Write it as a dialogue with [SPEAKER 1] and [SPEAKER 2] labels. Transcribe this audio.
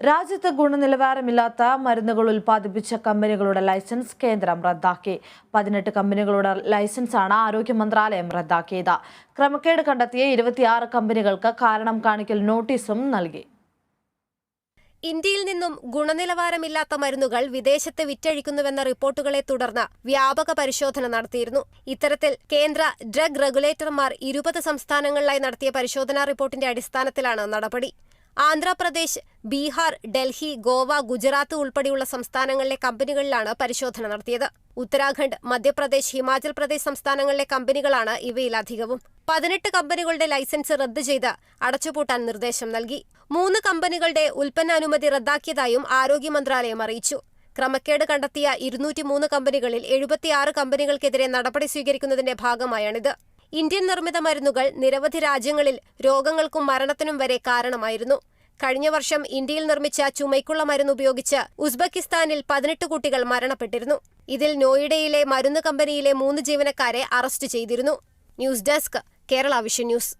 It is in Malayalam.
[SPEAKER 1] രാജ്യത്ത് ഗുണനിലവാരമില്ലാത്ത മരുന്നുകൾ ഉൽപ്പാദിപ്പിച്ച കമ്പനികളുടെ ലൈസൻസ് കേന്ദ്രം റദ്ദാക്കി. 18 കമ്പനികളുടെ ലൈസൻസാണ് ആരോഗ്യ മന്ത്രാലയം റദ്ദാക്കിയത്. ക്രമക്കേട് കണ്ടെത്തിയ 26 കമ്പനികൾക്ക് കാരണം കാണിക്കൽ നോട്ടീസും നൽകി.
[SPEAKER 2] ഇന്ത്യയിൽ നിന്നും ഗുണനിലവാരമില്ലാത്ത മരുന്നുകൾ വിദേശത്ത് വിറ്റഴിക്കുന്നുവെന്ന റിപ്പോർട്ടുകളെ തുടർന്ന് വ്യാപക പരിശോധന നടത്തിയിരുന്നു. ഇത്തരത്തിൽ കേന്ദ്ര ഡ്രഗ് റെഗുലേറ്റർമാർ 20 സംസ്ഥാനങ്ങളിലായി നടത്തിയ പരിശോധനാ റിപ്പോർട്ടിന്റെ അടിസ്ഥാനത്തിലാണ് നടപടി. ആന്ധ്രാപ്രദേശ്, ബീഹാർ, ഡൽഹി, ഗോവ, ഗുജറാത്ത് ഉൾപ്പെടെയുള്ള സംസ്ഥാനങ്ങളിലെ കമ്പനികളിലാണ് പരിശോധന നടത്തിയത്. ഉത്തരാഖണ്ഡ്, മധ്യപ്രദേശ്, ഹിമാചൽ പ്രദേശ് സംസ്ഥാനങ്ങളിലെ കമ്പനികളാണ് ഇവയിലധികവും. 18 കമ്പനികളുടെ ലൈസൻസ് റദ്ദ് ചെയ്ത് അടച്ചുപൂട്ടാൻ നിർദ്ദേശം നൽകി. 3 കമ്പനികളുടെ ഉൽപ്പന്നാനുമതി റദ്ദാക്കിയതായും ആരോഗ്യ മന്ത്രാലയം അറിയിച്ചു. ക്രമക്കേട് കണ്ടെത്തിയ 203 കമ്പനികളിൽ 76 കമ്പനികൾക്കെതിരെ നടപടി സ്വീകരിക്കുന്നതിന്റെ ഭാഗമായാണിത്. ഇന്ത്യൻ നിർമ്മിത മരുന്നുകൾ നിരവധി രാജ്യങ്ങളിൽ രോഗങ്ങൾക്കും മരണത്തിനും വരെ കാരണമായിരുന്നു. കഴിഞ്ഞ വർഷം ഇന്ത്യയിൽ നിർമ്മിച്ച ചുമയ്ക്കുള്ള മരുന്ന് ഉപയോഗിച്ച് ഉസ്ബെക്കിസ്ഥാനിൽ 18 കുട്ടികൾ മരണപ്പെട്ടിരുന്നു. ഇതിൽ നോയിഡയിലെ മരുന്ന് കമ്പനിയിലെ 3 ജീവനക്കാരെ അറസ്റ്റ് ചെയ്തിരുന്നു. News desk, Kerala vision news.